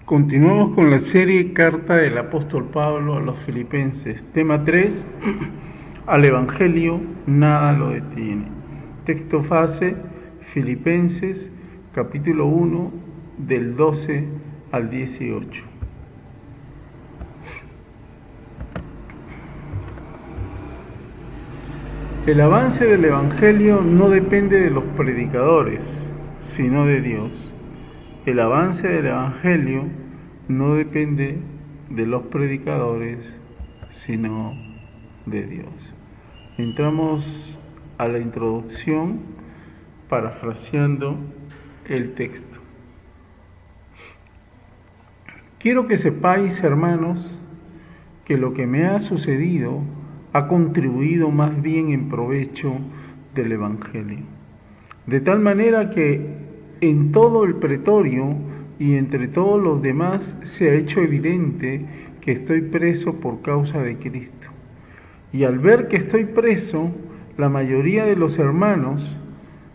Continuamos con la serie Carta del Apóstol Pablo a los Filipenses. Tema 3, al Evangelio nada lo detiene. Texto base, Filipenses, capítulo 1, del 12 al 18. El avance del Evangelio no depende de los predicadores, sino de Dios. El avance del Evangelio no depende de los predicadores, sino de Dios. Entramos a la introducción parafraseando el texto. Quiero que sepáis, hermanos, que lo que me ha sucedido ha contribuido más bien en provecho del Evangelio. De tal manera que en todo el pretorio y entre todos los demás se ha hecho evidente que estoy preso por causa de Cristo. Y al ver que estoy preso, la mayoría de los hermanos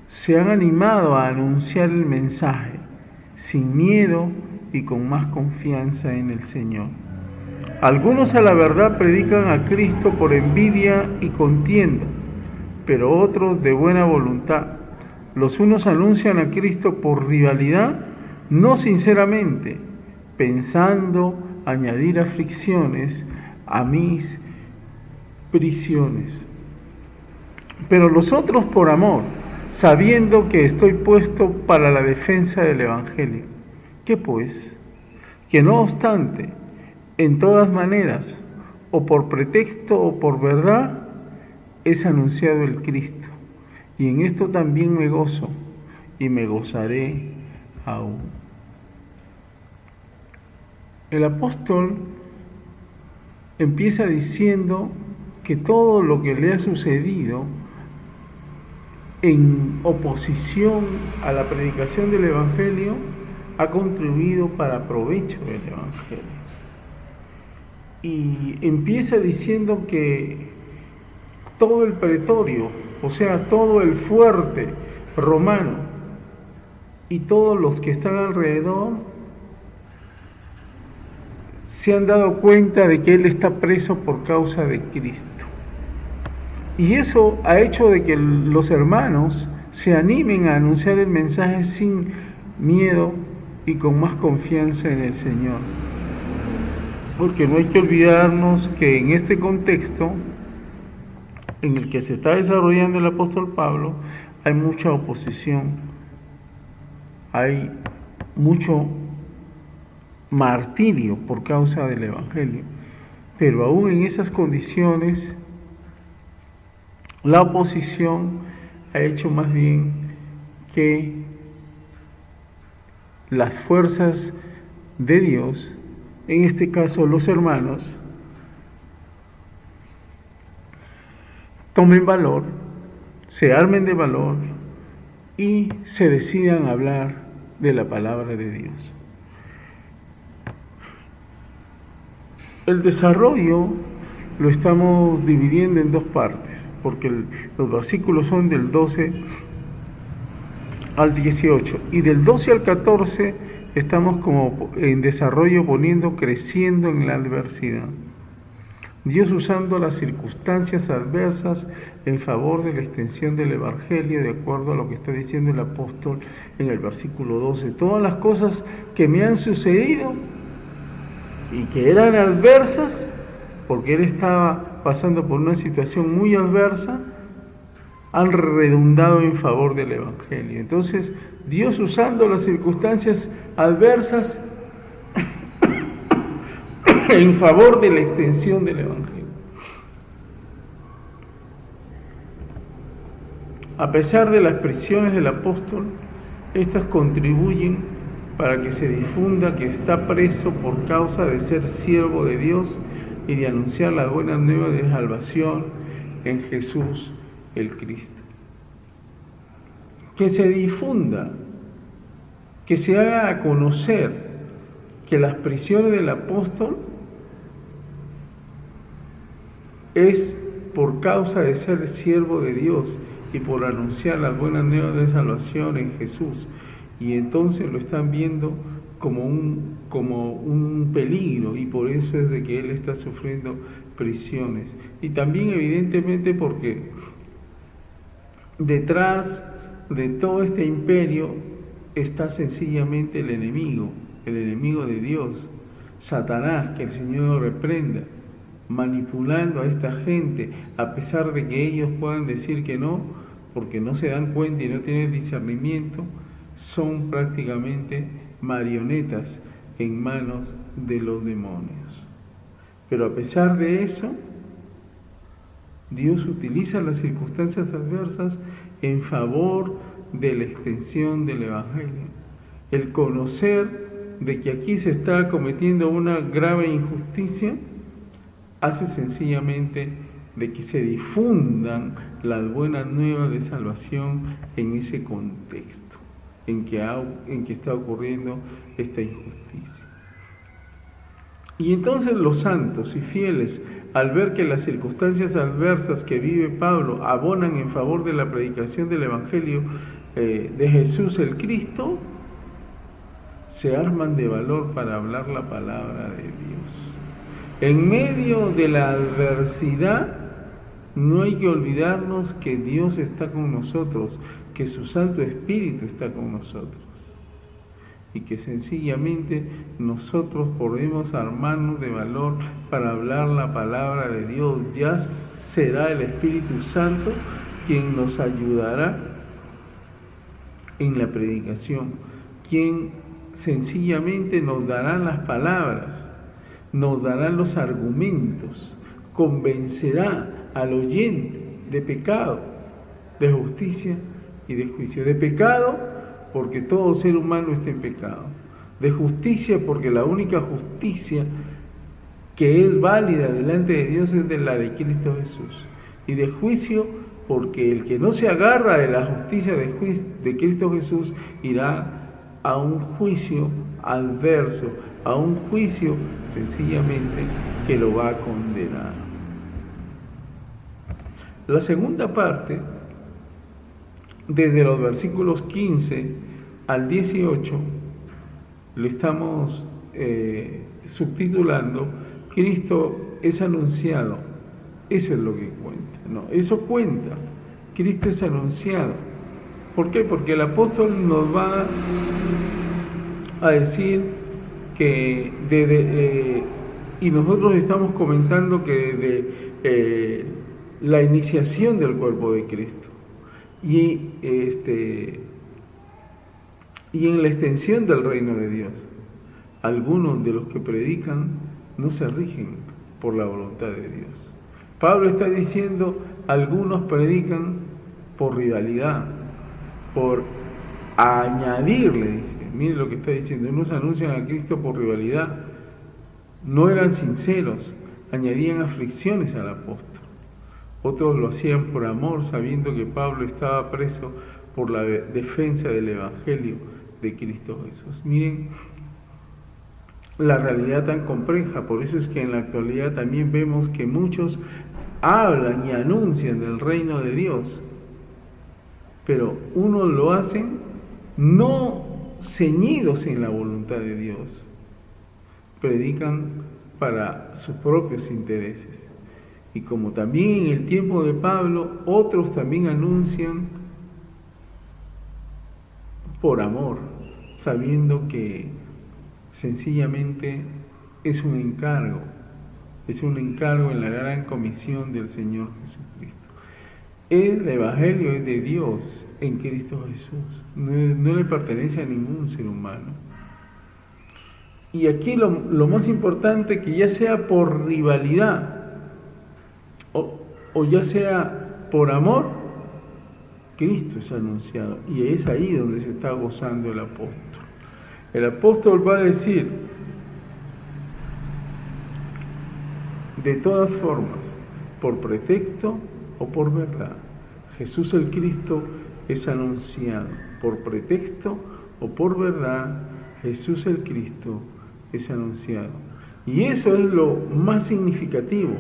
se han animado a anunciar el mensaje, sin miedo y con más confianza en el Señor. Algunos a la verdad predican a Cristo por envidia y contienda, pero otros de buena voluntad. Los unos anuncian a Cristo por rivalidad, no sinceramente, pensando añadir aflicciones a mis prisiones. Pero los otros por amor, sabiendo que estoy puesto para la defensa del Evangelio. ¿Qué pues? Que no obstante, en todas maneras, o por pretexto o por verdad, es anunciado el Cristo. Y en esto también me gozo, y me gozaré aún. El apóstol empieza diciendo que todo lo que le ha sucedido en oposición a la predicación del Evangelio ha contribuido para provecho del Evangelio. Y empieza diciendo que todo el pretorio, o sea, todo el fuerte romano y todos los que están alrededor se han dado cuenta de que él está preso por causa de Cristo. Y eso ha hecho de que los hermanos se animen a anunciar el mensaje sin miedo y con más confianza en el Señor. Porque no hay que olvidarnos que en este contexto en el que se está desarrollando el apóstol Pablo, hay mucha oposición, hay mucho martirio por causa del Evangelio. Pero aún en esas condiciones, la oposición ha hecho más bien que las fuerzas de Dios, en este caso los hermanos, tomen valor, se armen de valor y se decidan hablar de la palabra de Dios. El desarrollo lo estamos dividiendo en dos partes, porque los versículos son del 12 al 18 y del 12 al 14 estamos como en desarrollo poniendo creciendo en la adversidad. Dios usando las circunstancias adversas en favor de la extensión del Evangelio, de acuerdo a lo que está diciendo el apóstol en el versículo 12. Todas las cosas que me han sucedido y que eran adversas, porque él estaba pasando por una situación muy adversa, han redundado en favor del Evangelio. Entonces, Dios usando las circunstancias adversas en favor de la extensión del Evangelio. A pesar de las presiones del apóstol, estas contribuyen para que se difunda que está preso por causa de ser siervo de Dios y de anunciar la buena nueva de salvación en Jesús el Cristo. Que se difunda, que se haga a conocer que las prisiones del apóstol es por causa de ser siervo de Dios y por anunciar las buenas nuevas de salvación en Jesús. Y entonces lo están viendo como un peligro, y por eso es de que él está sufriendo prisiones. Y también evidentemente porque detrás de todo este imperio está sencillamente el enemigo de Dios, Satanás, que el Señor lo reprenda, manipulando a esta gente, a pesar de que ellos puedan decir que no, porque no se dan cuenta y no tienen discernimiento, son prácticamente marionetas en manos de los demonios. Pero a pesar de eso, Dios utiliza las circunstancias adversas en favor de la extensión del Evangelio. El conocer de que aquí se está cometiendo una grave injusticia hace sencillamente de que se difundan las buenas nuevas de salvación en ese contexto en que está ocurriendo esta injusticia. Y entonces los santos y fieles, al ver que las circunstancias adversas que vive Pablo abonan en favor de la predicación del Evangelio de Jesús el Cristo, se arman de valor para hablar la palabra de Dios. En medio de la adversidad, no hay que olvidarnos que Dios está con nosotros, que su Santo Espíritu está con nosotros, y que sencillamente nosotros podemos armarnos de valor para hablar la palabra de Dios. Ya será el Espíritu Santo quien nos ayudará en la predicación, quien sencillamente nos dará las palabras, nos dará los argumentos, convencerá al oyente de pecado, de justicia y de juicio. De pecado, porque todo ser humano está en pecado. De justicia, porque la única justicia que es válida delante de Dios es de la de Cristo Jesús. Y de juicio, porque el que no se agarra de la justicia de Cristo Jesús irá a un juicio adverso, a un juicio sencillamente que lo va a condenar. La segunda parte, desde los versículos 15 al 18, lo estamos subtitulando Cristo es anunciado. Eso es lo que cuenta, ¿no? Eso cuenta. Cristo es anunciado. ¿Por qué? Porque el apóstol nos va a decir que y nosotros estamos comentando que desde la iniciación del cuerpo de Cristo y en la extensión del reino de Dios, algunos de los que predican no se rigen por la voluntad de Dios. Pablo está diciendo, algunos predican por rivalidad, por añadirle, dice, mire lo que está diciendo, unos anuncian a Cristo por rivalidad, no eran sinceros, añadían aflicciones al apóstol. Otros lo hacían por amor, sabiendo que Pablo estaba preso por la defensa del Evangelio de Cristo Jesús. Miren la realidad tan compleja, por eso es que en la actualidad también vemos que muchos hablan y anuncian del reino de Dios, pero unos lo hacen no ceñidos en la voluntad de Dios, predican para sus propios intereses. Y como también en el tiempo de Pablo, otros también anuncian por amor, sabiendo que sencillamente es un encargo en la gran comisión del Señor Jesucristo. El Evangelio es de Dios en Cristo Jesús, no le pertenece a ningún ser humano. Y aquí lo más importante, que ya sea por rivalidad o ya sea por amor, Cristo es anunciado, y es ahí donde se está gozando el apóstol. El apóstol va a decir, de todas formas, por pretexto o por verdad, Jesús el Cristo es anunciado. Por pretexto o por verdad, Jesús el Cristo es anunciado. Y eso es lo más significativo,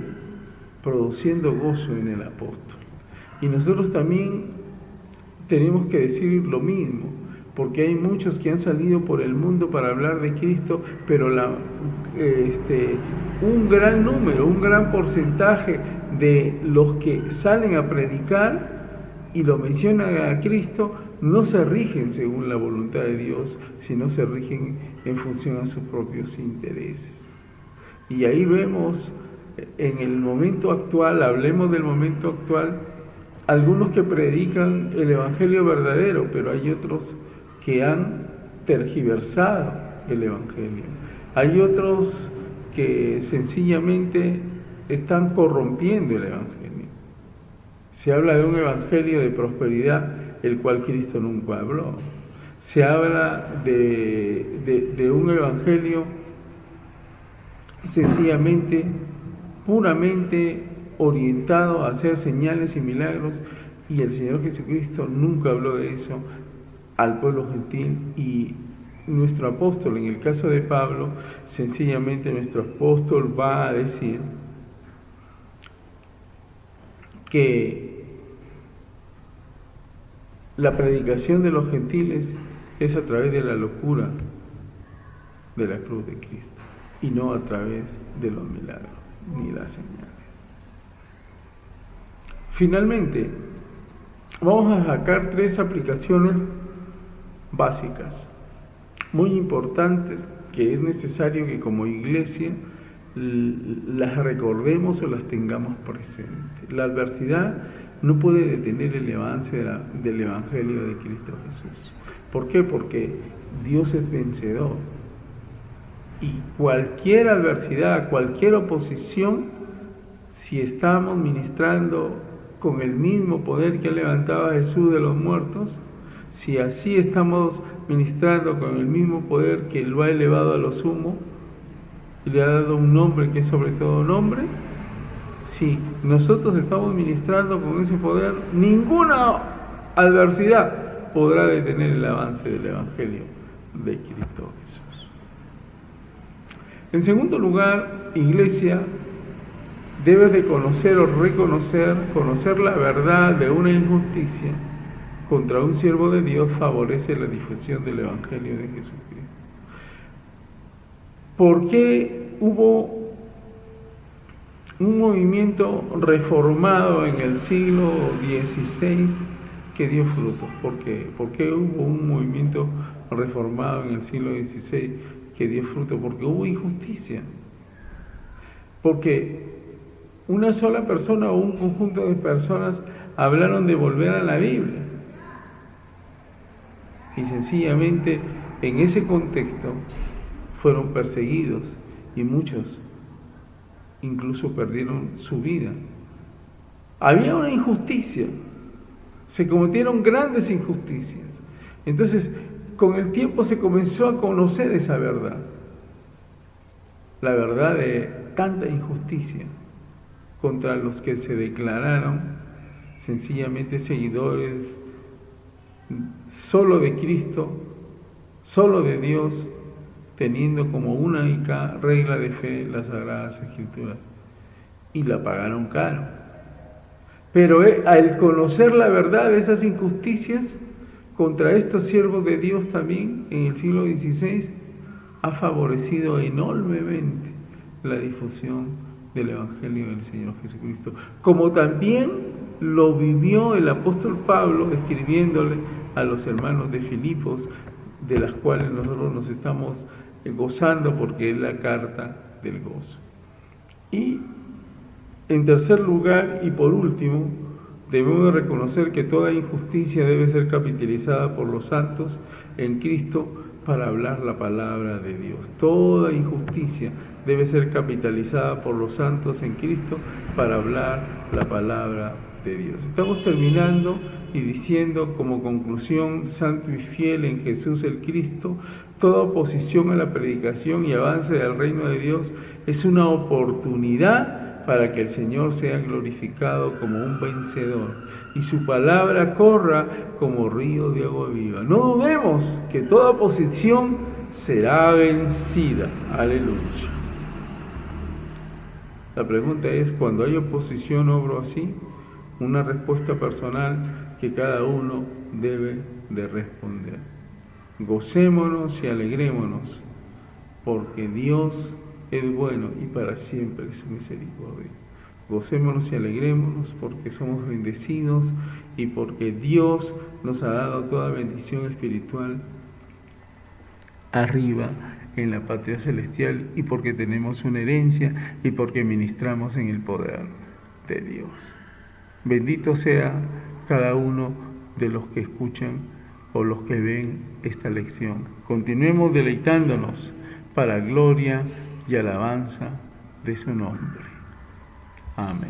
produciendo gozo en el apóstol. Y nosotros también tenemos que decir lo mismo. porque hay muchos que han salido por el mundo para hablar de Cristo, pero un gran número, un gran porcentaje de los que salen a predicar y lo mencionan a Cristo, no se rigen según la voluntad de Dios, sino se rigen en función a sus propios intereses. Y ahí vemos en el momento actual, hablemos del momento actual, algunos que predican el evangelio verdadero, pero hay otros que han tergiversado el evangelio. Hay otros que sencillamente están corrompiendo el evangelio. Se habla de un evangelio de prosperidad, el cual Cristo nunca habló. Se habla de un evangelio sencillamente, puramente orientado a hacer señales y milagros, y el Señor Jesucristo nunca habló de eso al pueblo gentil. Y nuestro apóstol, en el caso de Pablo, sencillamente nuestro apóstol va a decir que la predicación de los gentiles es a través de la locura de la cruz de Cristo y no a través de los milagros ni las señales. Finalmente, vamos a sacar 3 aplicaciones básicas, muy importantes, que es necesario que como iglesia las recordemos o las tengamos presentes. La adversidad no puede detener el avance del Evangelio de Cristo Jesús. ¿Por qué? Porque Dios es vencedor. Y cualquier adversidad, cualquier oposición, si estamos ministrando con el mismo poder que ha levantado a Jesús de los muertos, si así estamos ministrando con el mismo poder que lo ha elevado a lo sumo y le ha dado un nombre que es sobre todo nombre, si nosotros estamos ministrando con ese poder, ninguna adversidad podrá detener el avance del Evangelio de Cristo Jesús. En segundo lugar, iglesia, debes de conocer la verdad de una injusticia contra un siervo de Dios favorece la difusión del Evangelio de Jesucristo. ¿Por qué hubo un movimiento reformado en el siglo XVI que dio frutos? ¿Por qué hubo un movimiento reformado en el siglo XVI que dio fruto? Porque hubo injusticia. Porque una sola persona o un conjunto de personas hablaron de volver a la Biblia. Y sencillamente en ese contexto fueron perseguidos y muchos incluso perdieron su vida. Había una injusticia, se cometieron grandes injusticias. Entonces, con el tiempo se comenzó a conocer esa verdad, la verdad de tanta injusticia contra los que se declararon sencillamente seguidores solo de Cristo, solo de Dios, teniendo como única regla de fe las Sagradas Escrituras, y la pagaron caro. Pero al conocer la verdad de esas injusticias contra estos siervos de Dios también en el siglo XVI, ha favorecido enormemente la difusión del Evangelio del Señor Jesucristo, como también lo vivió el apóstol Pablo escribiéndole a los hermanos de Filipos, de las cuales nosotros nos estamos gozando porque es la carta del gozo. Y en tercer lugar y por último, debemos reconocer que toda injusticia debe ser capitalizada por los santos en Cristo para hablar la palabra de Dios. Toda injusticia debe ser capitalizada por los santos en Cristo para hablar la palabra de Dios. Estamos terminando y diciendo como conclusión: santo y fiel en Jesús el Cristo, toda oposición a la predicación y avance del reino de Dios es una oportunidad para que el Señor sea glorificado como un vencedor y su palabra corra como río de agua viva. No dudemos que toda oposición será vencida. Aleluya. La pregunta es: ¿cuando hay oposición obro así? Una respuesta personal que cada uno debe de responder. Gocémonos y alegrémonos, porque Dios es bueno y para siempre es su misericordia. Gocémonos y alegrémonos porque somos bendecidos y porque Dios nos ha dado toda bendición espiritual arriba en la patria celestial y porque tenemos una herencia y porque ministramos en el poder de Dios. Bendito sea cada uno de los que escuchan o los que ven esta lección. Continuemos deleitándonos para gloria y alabanza de su nombre. Amén.